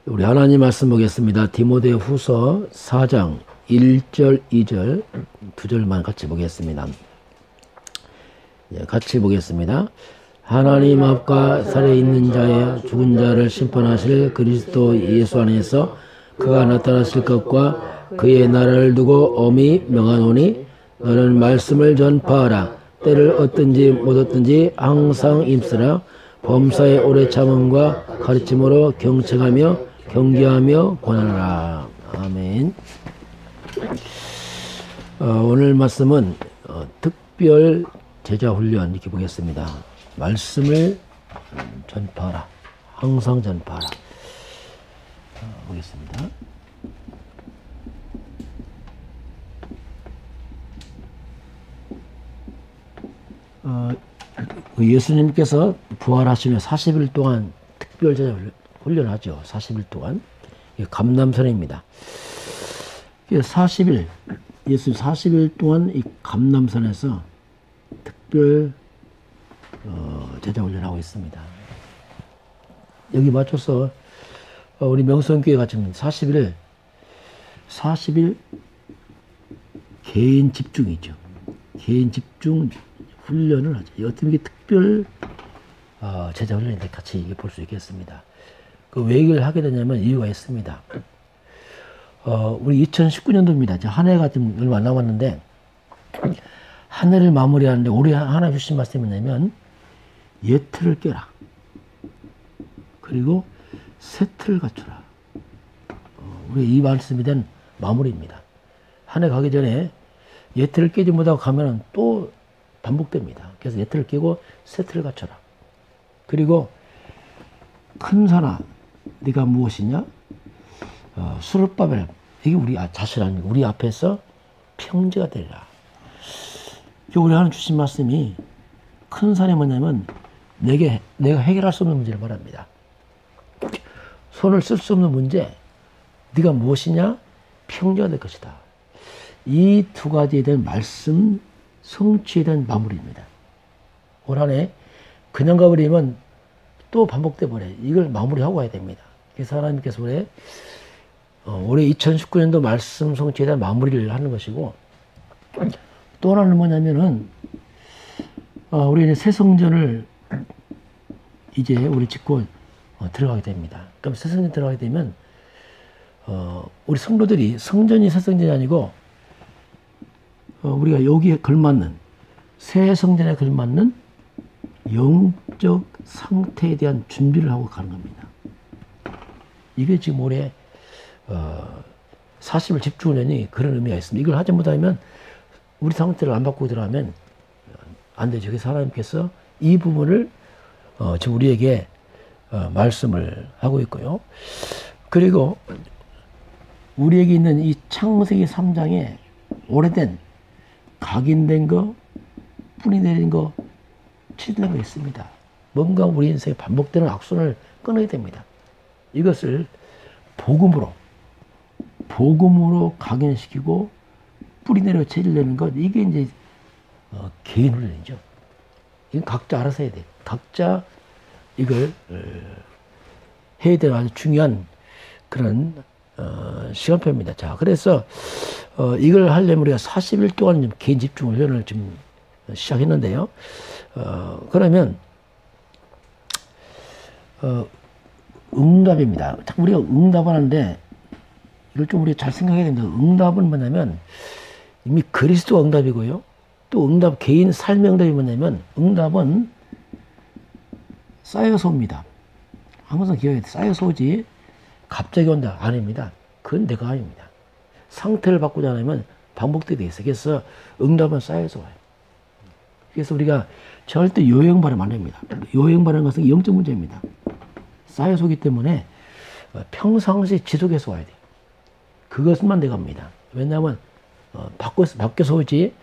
우리 하나님 말씀 보겠습니다. 디모데 후서 4장 1절, 2절, 2절만 같이 보겠습니다. 같이 보겠습니다. 하나님 앞과 살아있는 자의 죽은 자를 심판하실 그리스도 예수 안에서 그가 나타나실 것과 그의 나라를 두고 엄히 명하노니 너는 말씀을 전파하라. 때를 얻든지 못 얻든지 항상 임쓰라. 범사의 오래 참음과 가르침으로 경책하며 경계하며 권하라. 아멘. 오늘 말씀은 특별 제자훈련 이렇게 보겠습니다. 말씀을 전파하라. 항상 전파하라. 보겠습니다. 예수님께서 부활하시며 40일 동안 특별 제자 훈련하죠. 40일 동안. 감람산입니다. 40일, 예수 40일 동안 이 감람산에서 특별 제자 훈련하고 있습니다. 여기 맞춰서 우리 명성교회가 지금 40일 개인 집중이죠. 개인 집중 훈련을 하죠. 어떤 게 특별 제자 훈련인데 같이 볼 수 있겠습니다. 왜 이걸 하게 되냐면 이유가 있습니다. 우리 2019년도입니다. 이제 한 해가 좀 얼마 안 남았는데 한 해를 마무리하는데 올해 하나 주신 말씀이 뭐냐면 옛 틀을 깨라. 그리고 새 틀을 갖추라. 우리 이 말씀이 된 마무리입니다. 한 해 가기 전에 옛 틀을 깨지 못하고 가면 또 반복됩니다. 그래서 옛 틀을 깨고 새 틀을 갖춰라. 그리고 큰 산아 네가 무엇이냐? 수르바벨 이게 우리 자신 아닙니까? 우리 앞에서 평지가 되리라. 우리 하나님 주신 말씀이 큰 산이 뭐냐면 내가 해결할 수 없는 문제를 말합니다. 손을 쓸 수 없는 문제, 네가 무엇이냐? 평지가 될 것이다. 이 두 가지에 대한 말씀 성취에 대한 마무리입니다. 올 한 해 그냥 가버리면 또 반복돼 버려요. 이걸 마무리하고 가야 됩니다. 그래서 하나님께서 올해 2019년도 말씀 성취에 대한 마무리를 하는 것이고, 또 하나는 뭐냐면은 우리 새 성전을 이제 우리 짓고 들어가게 됩니다. 그럼 새 성전 들어가게 되면 우리 성도들이 성전이 새 성전이 아니고 우리가 여기에 걸맞는 새 성전에 걸맞는 영적 상태에 대한 준비를 하고 가는 겁니다. 이게 지금 올해 40일 집중훈련이 그런 의미가 있습니다. 이걸 하지 못하면 우리 상태를 안 바꾸고 들어가면 안 되죠. 그래서 하나님께서 이 부분을 지금 우리에게 말씀을 하고 있고요. 그리고 우리에게 있는 이 창세기 3장에 오래된 각인된 거, 뿌리 내린 거, 치는 거 있습니다. 뭔가 우리 인생에 반복되는 악순을 끊어야 됩니다. 이것을 복음으로 각인시키고 뿌리 내려 체질 내는 것, 이게 이제 개인 훈련이죠. 이건 각자 알아서 해야 돼. 각자 이걸 해야 되는 아주 중요한 그런 시간표입니다. 자, 그래서 이걸 하려면 우리가 40일 동안 좀 개인 집중 훈련을 좀 시작했는데요. 그러면 응답입니다. 참 우리가 응답을 하는데 이걸 좀 우리가 잘 생각해야 됩니다. 응답은 뭐냐면 이미 그리스도가 응답이고요. 또 응답, 개인 삶의 응답이 뭐냐면 응답은 쌓여서 옵니다. 항상 기억해야 돼. 쌓여서 오지 갑자기 온다. 아닙니다. 그건 내가 아닙니다. 상태를 바꾸지 않으면 반복되게 돼 있어요. 그래서 응답은 쌓여서 와요. 그래서 우리가 절대 요행 발음 안 합니다. 요행 발음하는 것은 영적 문제입니다. 쌓여서 오기 때문에 평상시 지속해서 와야 돼요. 그것만 내가 합니다. 왜냐하면 바뀌어서 오지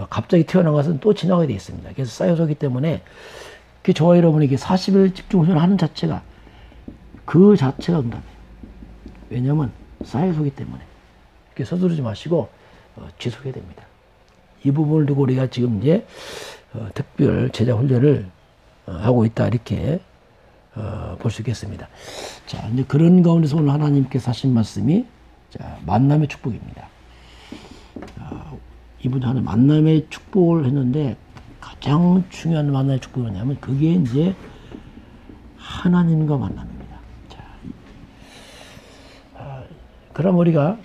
갑자기 튀어나온 것은 또 지나가게 되어 있습니다. 그래서 쌓여서 오기 때문에 저와 여러분에게 40일 집중 훈련을 하는 자체가 그 자체가 응답이에요. 왜냐하면 쌓여서 오기 때문에. 이렇게 서두르지 마시고 지속해야 됩니다. 이 부분을 두고 우리가 지금 이제 특별 제자 훈련을 하고 있다 이렇게 볼 수 있겠습니다. 자, 이제 그런 가운데서 오늘 하나님께서 하신 말씀이 자, 만남의 축복입니다. 이분 하나 만남의 축복을 했는데 가장 중요한 만남의 축복이 뭐냐면 그게 이제 하나님과 만남입니다. 자, 그럼 우리가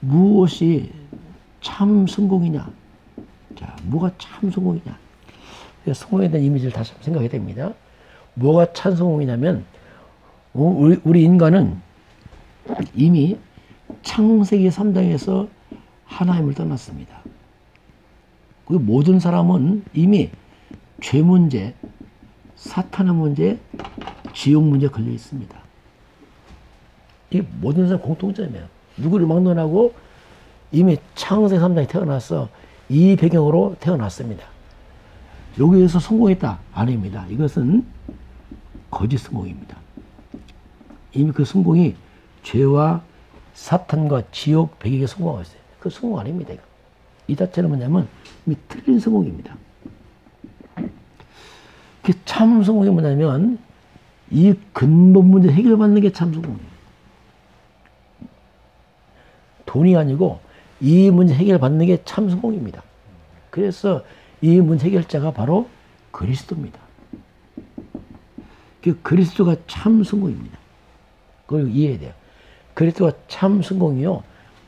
무엇이 참 성공이냐? 자, 뭐가 참 성공이냐? 성공에 대한 이미지를 다시 한번 생각해야 됩니다. 뭐가 참 성공이냐면 우리 인간은 이미 창세기 3장에서 하나님을 떠났습니다. 그 모든 사람은 이미 죄 문제, 사탄의 문제, 지옥 문제에 걸려 있습니다. 이게 모든 사람 공통점이에요. 누구를 막론하고 이미 창세기 3장에 태어나서 이 배경으로 태어났습니다. 여기에서 성공했다? 아닙니다. 이것은 거짓 성공입니다. 이미 그 성공이 죄와 사탄과 지옥 배경에 성공하고 있어요. 그 성공 아닙니다. 이거. 이 자체는 뭐냐면 이미 틀린 성공입니다. 그 참 성공이 뭐냐면 이 근본 문제 해결받는 게 참 성공이에요. 돈이 아니고 이 문제 해결받는 게 참 성공입니다. 그래서 이 문제 해결자가 바로 그리스도입니다. 그 그리스도가 참 성공입니다. 그걸 이해해야 돼요. 그리스도가 참 성공이요.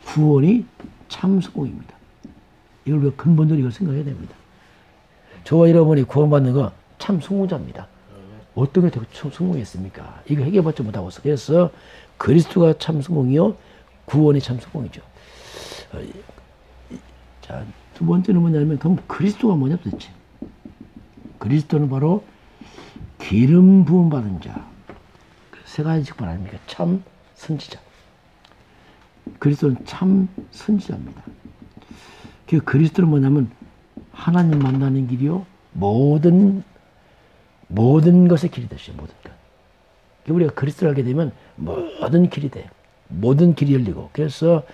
구원이 참 성공입니다. 이걸 우리가 근본적으로 이걸 생각해야 됩니다. 저와 여러분이 구원받는 거 참 성공자입니다. 어떤 게 참 성공했습니까? 이거 해결받지 못하고 있어. 그래서 그리스도가 참 성공이요. 구원이 참 성공이죠. 자, 두 번째는 뭐냐면 그럼 그리스도가 뭐냐 도대체. 그리스도는 바로 기름 부음 받은 자. 세 가지 직분 아닙니까? 참 선지자. 그리스도는 참 선지자입니다. 그 그리스도는 뭐냐면 하나님 만나는 길이요. 모든 것의 길이 되시죠. 모든 것. 우리가 그리스도를 알게 되면 모든 길이 돼요. 모든 길이 열리고. 그래서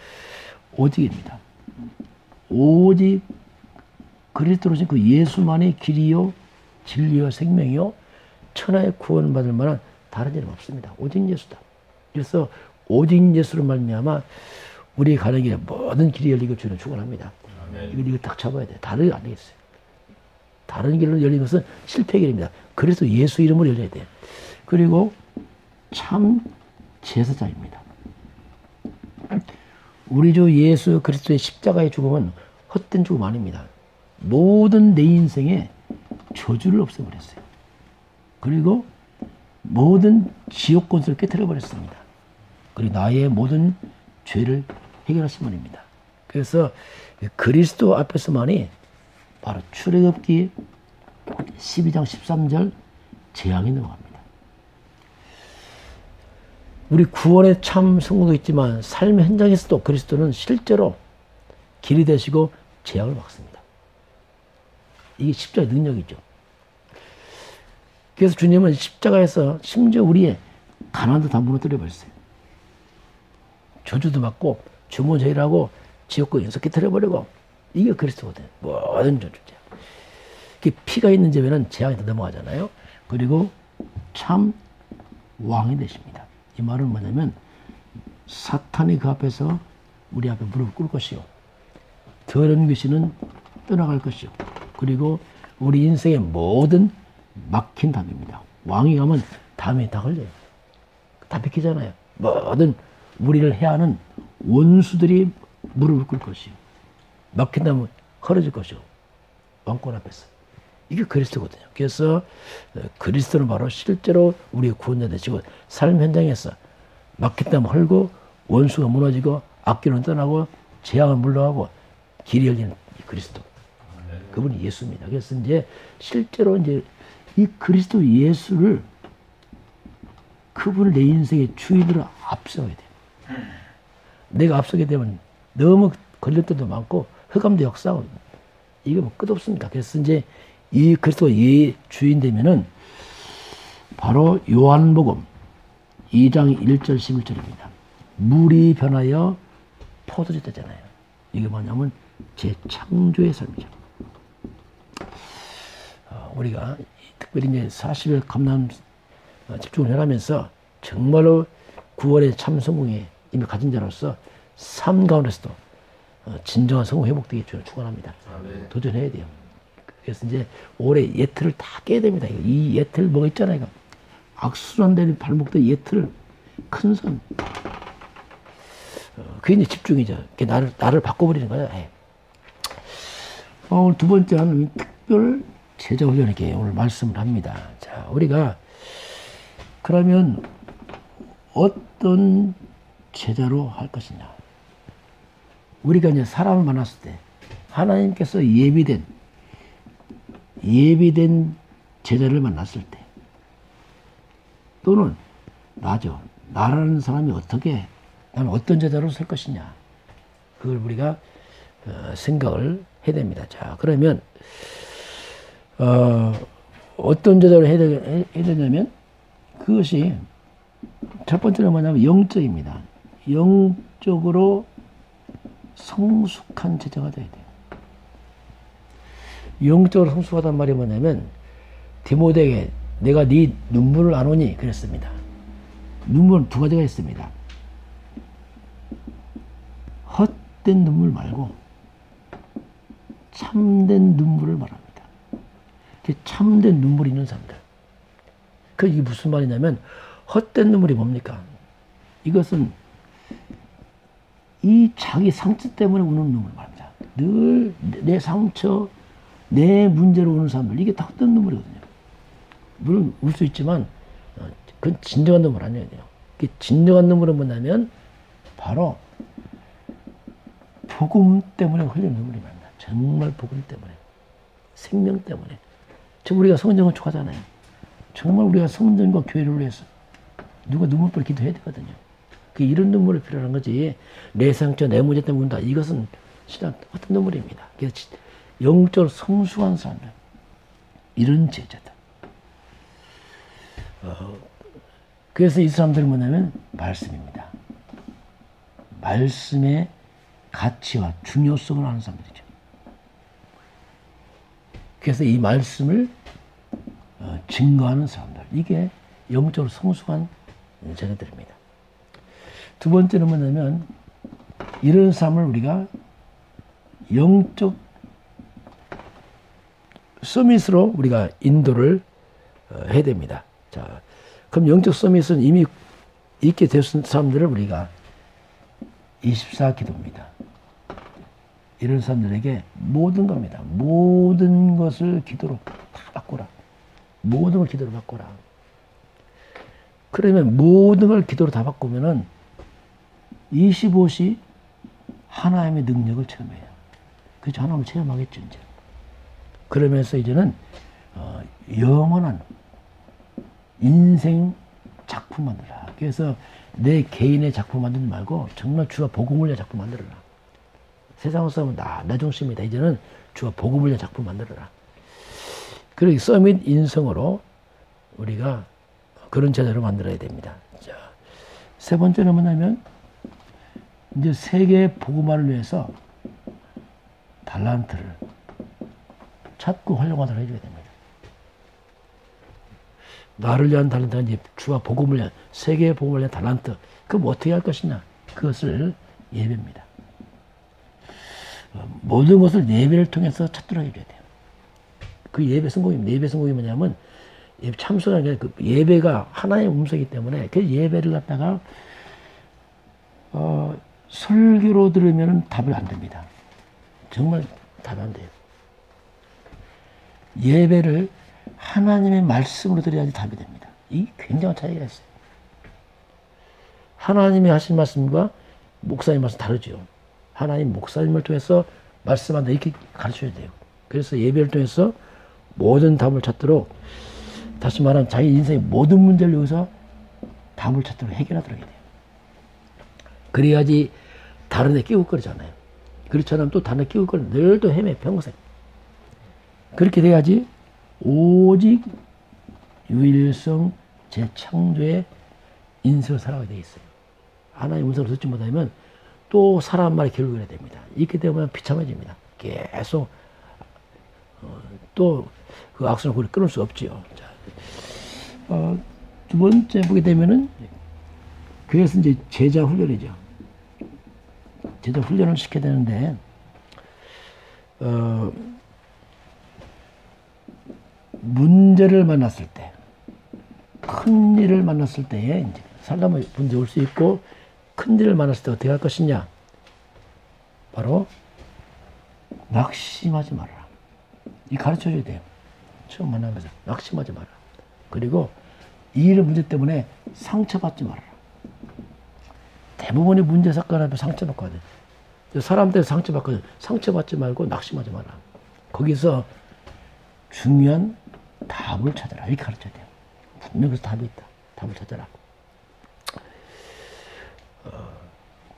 오직입니다. 오직 그리스도로 그 예수만의 길이요. 진리와 생명이요. 천하의 구원받을 만한 다른 이름 없습니다. 오직 예수다. 그래서 오직 예수로 말미암아 우리 가는 길에 모든 길이 열리고 주는 축원합니다. 이거 딱 잡아야 돼. 다른 게 안 되겠어요. 다른 길로 열리는 것은 실패의 길입니다. 그래서 예수 이름으로 열려야 돼요. 그리고 참 제사장입니다. 우리 주 예수 그리스도의 십자가의 죽음은 헛된 죽음 아닙니다. 모든 내 인생에 저주를 없애버렸어요. 그리고 모든 지옥 권세를 깨뜨려버렸습니다. 그리고 나의 모든 죄를 해결하신 분입니다. 그래서 그리스도 앞에서만이 바로 출애굽기 12장 13절 재앙이 넘어갑니다. 우리 구원의 참 성공도 있지만 삶의 현장에서도 그리스도는 실제로 길이 되시고 재앙을 막습니다. 이게 십자가의 능력이죠. 그래서 주님은 십자가에서 심지어 우리의 가난도 다 무너뜨려 버렸어요. 저주도 받고 주문제일하고 지옥과 연속 깨뜨려버리고 이게 그리스도거든요. 모든 저주제. 피가 있는 집에는 재앙이 더 넘어가잖아요. 그리고 참 왕이 되십니다. 이 말은 뭐냐면 사탄이 그 앞에서 우리 앞에 무릎을 꿇을 것이요. 더러운 귀신은 떠나갈 것이요. 그리고 우리 인생의 모든 막힌 담입니다. 왕이 가면 담이 다 걸려요. 다 비키잖아요. 모든 우리를 해하는 원수들이 무릎을 꿇을 것이요. 막힌 담은 헐어질 것이요. 왕권 앞에서. 이게 그리스도거든요. 그래서 그리스도는 바로 실제로 우리의 구원자 되시고 삶 현장에서 막힌 담 헐고 원수가 무너지고 악기는 떠나고 재앙을 물러가고 길이 열리는 이 그리스도. 그분이 예수입니다. 그래서 이제 실제로 이제 이 그리스도 예수를 그분을 내 인생의 주인으로 앞서야 돼요. 내가 앞서게 되면 너무 걸릴 때도 많고 흑암도 역사하고 이게 뭐 끝없습니다. 그래서 이제 이 그리스도가 주인 되면은 바로 요한복음 2장 1절 11절입니다. 물이 변하여 포도주 되잖아요. 이게 뭐냐면 재창조의 삶이죠. 우리가 특별히 이제 40일 감람 집중을 해가면서 정말로 9월의 참 성공에 이미 가진 자로서 삶 가운데서도 진정한 성공 회복되기 위해 축원합니다. 도전해야 돼요. 그래서 이제 올해 예틀을 다 깨야 됩니다. 이 예틀 뭐가 있잖아요. 이거. 악순환되는 발목들 예틀을 큰 선. 그게 이제 집중이죠. 그게 나를 바꿔버리는 거야. 오늘 두 번째 하는 특별 제자 훈련에게 오늘 말씀을 합니다. 자, 우리가 그러면 어떤 제자로 할 것이냐. 우리가 이제 사람을 만났을 때 하나님께서 예비된 제자를 만났을 때 또는 나라는 사람이 나는 어떤 제자로 설 것이냐. 그걸 우리가 생각을 해야 됩니다. 자, 그러면 어떤 제자로 해야 되냐면 그것이 첫 번째는 뭐냐면 영적입니다. 영적으로 성숙한 제자가 돼야 돼요. 영적으로 성숙하단 말이 뭐냐면 디모데에게 내가 네 눈물을 안 오니 그랬습니다. 눈물은 두 가지가 있습니다. 헛된 눈물 말고 참된 눈물을 말합니다. 참된 눈물이 있는 사람들. 이게 무슨 말이냐면 헛된 눈물이 뭡니까? 이것은 이 자기 상처 때문에 우는 눈물 말입니다. 늘 내 상처, 내 문제로 우는 사람들. 이게 다 헛된 눈물이거든요. 물론 울 수 있지만 그건 진정한 눈물 아니에요. 진정한 눈물은 뭐냐면 바로 복음 때문에 흘리는 눈물이 말입니다. 정말 복음 때문에, 생명 때문에. 지금 우리가 성전을 축하잖아요. 정말 우리가 성전과 교회를 위해서 누가 눈물을 기도해야 되거든요. 이런 눈물이 필요한 거지. 내 상처, 내 문제 때문에 운다. 이것은 진짜 어떤 눈물입니다. 그래서 영적으로 성숙한 사람들, 이런 제자들. 그래서 이 사람들은 뭐냐면 말씀입니다. 말씀의 가치와 중요성을 아는 사람들이죠. 그래서 이 말씀을 증거하는 사람들. 이게 영적으로 성숙한 제자들입니다. 두 번째는 뭐냐면 이런 삶을 우리가 영적 서밋으로 우리가 인도를 해야 됩니다. 자, 그럼 영적 서밋은 이미 있게 되신 사람들을 우리가 24기도입니다. 이런 사람들에게 모든 겁니다. 모든 것을 기도로 다 바꾸라. 모든 걸 기도로 바꾸라. 그러면 모든 걸 기도로 다 바꾸면은 25시 하나님의 능력을 체험해요. 그래서 하나님을 체험하겠죠, 이제. 그러면서 이제는 영원한 인생 작품 만들라. 그래서 내 개인의 작품 만들지 말고 정말 주가 복음을 위한 작품 만들어라. 세상을 싸우면 나 중심이다. 이제는 주가 복음을 위한 작품 만들어라. 그리고 서밋 인성으로 우리가 그런 제자로 만들어야 됩니다. 자, 세 번째는 뭐냐면 이제 세계 복음화를 위해서 달란트를 찾고 활용하도록 해줘야 됩니다. 나를 위한 달란트가 이제 주와 복음을 위한, 세계의 복음을 위한 달란트. 그럼 어떻게 할 것이냐? 그것을 예배입니다. 모든 것을 예배를 통해서 찾도록 해줘야 돼요. 그 예배 성공입니다. 예배 성공이 뭐냐면, 예배 참석하는 게 그 예배가 하나의 음성이기 때문에 그 예배를 갖다가, 설교로 들으면 답을 안 됩니다. 정말 답이 안 돼요. 예배를 하나님의 말씀으로 드려야지 답이 됩니다. 이 굉장한 차이가 있어요. 하나님이 하신 말씀과 목사님 말씀 다르죠. 하나님 목사님을 통해서 말씀한다 이렇게 가르쳐야 돼요. 그래서 예배를 통해서 모든 답을 찾도록, 다시 말하면 자기 인생의 모든 문제를 여기서 답을 찾도록 해결하도록 해야 돼요. 그래야지 다른 데 끼우거리잖아요. 그렇지 않으면 또 다른 데 끼우거리 늘 또 헤매 평생. 그렇게 돼야지 오직 유일성 재창조의 인생을 살아가게 돼 있어요. 하나님 음성을 듣지 못하면 또 사람 말에 결국을 해야 됩니다. 이렇게 되면 비참해집니다. 계속 또 그 악순환 고리 끊을 수 없지요. 자, 두 번째 보게 되면은 교회에서 이제 제자 훈련이죠. 제자 훈련을 시켜야 되는데 문제를 만났을 때, 큰 일을 만났을 때에 이제 살다 문제 올 수 있고, 큰 일을 만났을 때 어떻게 할 것이냐? 바로 낙심하지 말아라. 이 가르쳐 줘야 돼요. 처음 만나면서 낙심하지 마라. 그리고 이 일의 문제 때문에 상처받지 말아라. 대부분의 문제 사건 앞에 상처받거든. 사람들 상처받거든. 상처받지 말고 낙심하지 마라. 거기서 중요한 답을 찾아라. 이렇게 가르쳐야 돼요. 분명히 그래서 답이 있다. 답을 찾아라.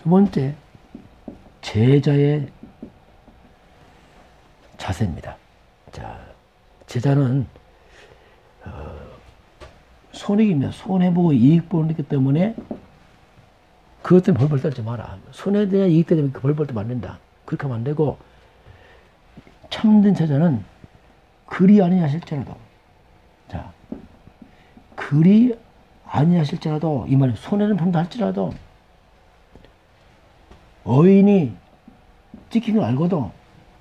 두 번째, 제자의 자세입니다. 자, 제자는 손해입니다. 손해보고 이익 보는 것 때문에 그것 때문에 벌벌 떨지 마라. 손해에 대한 이익 때문에 벌벌 떨면 안 된다. 그렇게 하면 안 되고, 참된 제자는 그리 아니하실지라도, 자, 그리 아니하실지라도, 이 말은 손해는 본다 할지라도, 어인이 찍힌 걸 알고도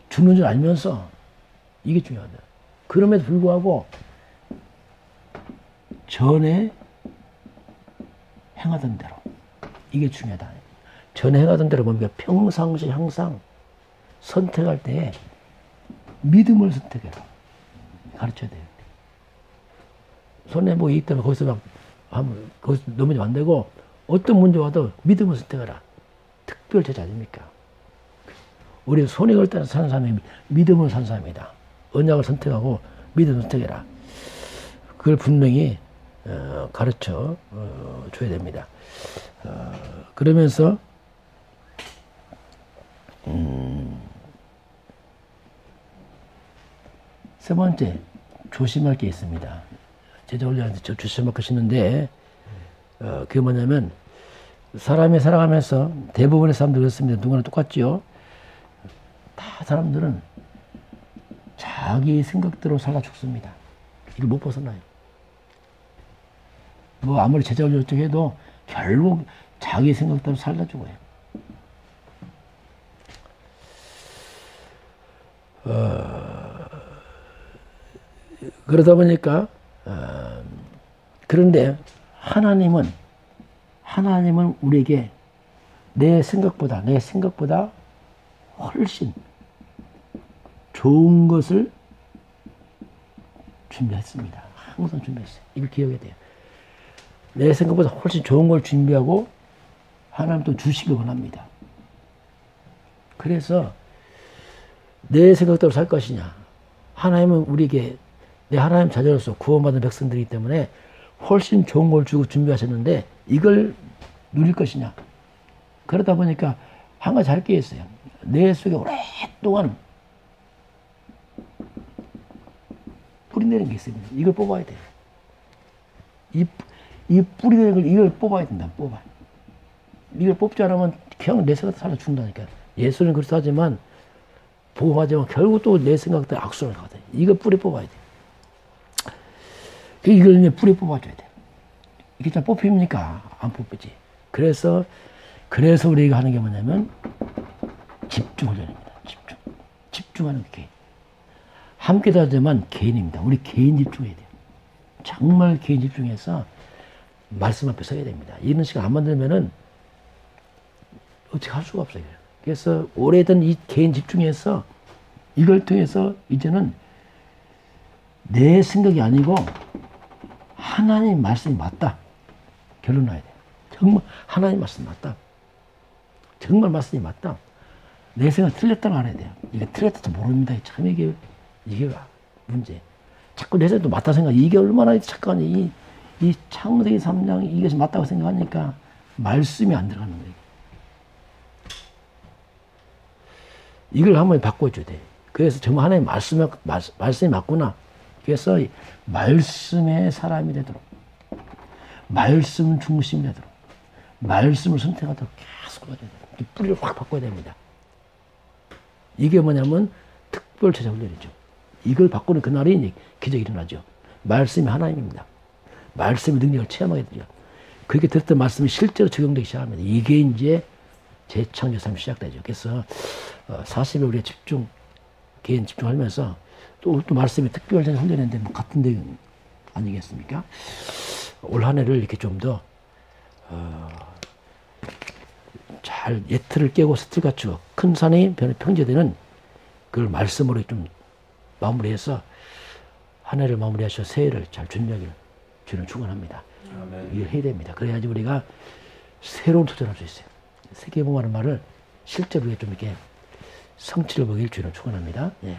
죽는 줄 알면서, 이게 중요하다. 그럼에도 불구하고 전에 행하던 대로, 이게 중요하다. 전에 행하던 대로 뭡니까? 평상시 항상 선택할 때 믿음을 선택해라. 가르쳐야 돼요. 손해 뭐 이익 때문에 거기서 막 하면 거기서 넘어지면 안 되고, 어떤 문제 와도 믿음을 선택해라. 특별 제자 아닙니까? 우리 손해 걸 때 사는 사람이 믿음을 사는 사람이다. 언약을 선택하고 믿음을 선택해라. 그걸 분명히 가르쳐 줘야 됩니다. 그러면서 세 번째, 조심할 게 있습니다. 제자 훈련한테 조심할 것이 있는데, 그게 뭐냐면, 사람이 살아가면서 대부분의 사람들 그렇습니다. 누구나 똑같지요. 다 사람들은 자기 생각대로 살다 죽습니다. 이걸 못 벗어나요. 뭐 아무리 제자 훈련 어쩌고 해도 결국 자기 생각대로 살다 죽어요. 그러다 보니까 그런데 하나님은 우리에게 내 생각보다 훨씬 좋은 것을 준비했습니다. 항상 준비했어요. 이걸 기억해야 돼요. 내 생각보다 훨씬 좋은 걸 준비하고 하나님 또 주시길 원합니다. 그래서 내 생각대로 살 것이냐. 하나님은 우리에게 내 하나님 자녀로서 구원받은 백성들이기 때문에 훨씬 좋은 걸 주고 준비하셨는데 이걸 누릴 것이냐. 그러다 보니까 한 가지 할 게 있어요. 내 속에 오랫동안 뿌리내린 게 있습니다. 이걸 뽑아야 돼요. 이 뿌리내린 걸 이걸 뽑아야 된다. 뽑아. 이걸 뽑지 않으면 그냥 내 생각대로 살아 죽는다니까. 예수는 그렇다 하지만 보호하지만 결국 또 내 생각대로 악순환을 가거든. 이거 뿌리 뽑아야 돼. 이걸 이제 뿌리 뽑아줘야 돼. 이게 잘 뽑힙니까? 안 뽑히지. 그래서 우리가 하는 게 뭐냐면 집중 훈련입니다. 집중하는 게 개인. 함께 다지만 개인입니다. 우리 개인 집중해야 돼요. 정말 개인 집중해서 말씀 앞에 서야 됩니다. 이런 시간 안 만들면은 어떻게 할 수가 없어요. 그래서 오래된 이 개인 집중해서 이걸 통해서 이제는 내 생각이 아니고 하나님 말씀이 맞다. 결론 나야 돼. 정말 하나님 말씀이 맞다. 정말 말씀이 맞다. 내 생각 틀렸다고 알아야 돼요. 이게 틀렸다도 모릅니다. 참 이게 문제. 자꾸 내 생각도 맞다 생각. 이게 얼마나 착각하니. 이 창세기 3장 이것이 맞다고 생각하니까 말씀이 안 들어가는 거예요. 이걸 한번 바꿔줘야 돼. 그래서 정말 하나님 말씀이 맞구나. 그래서 말씀의 사람이 되도록, 말씀 중심이 되도록, 말씀을 선택하도록 계속 가야 돼요. 뿌리를 확 바꿔야 됩니다. 이게 뭐냐면 특별 제자 훈련이죠. 이걸 바꾸는 그날이 기적이 일어나죠. 말씀이 하나님입니다. 말씀의 능력을 체험하게 되죠. 그렇게 들었던 말씀이 실제로 적용되기 시작합니다. 이게 이제 재창조 삶이 시작되죠. 그래서 40일 우리가 개인 집중하면서 또 말씀이 특별히 훈련했는데 뭐 같은 데 아니겠습니까? 올 한 해를 이렇게 좀 더 잘 예틀을 깨고 스틀 갖추어 큰 산이 평제되는 그걸 말씀으로 좀 마무리해서 한 해를 마무리하셔 새해를 잘 준비하기를 주는 축원합니다. 이걸 해야 됩니다. 그래야지 우리가 새로운 도전할 수 있어요. 세계봉화라는 말을 실제로 좀 이렇게 성취를 보길 주는 축원합니다. 예.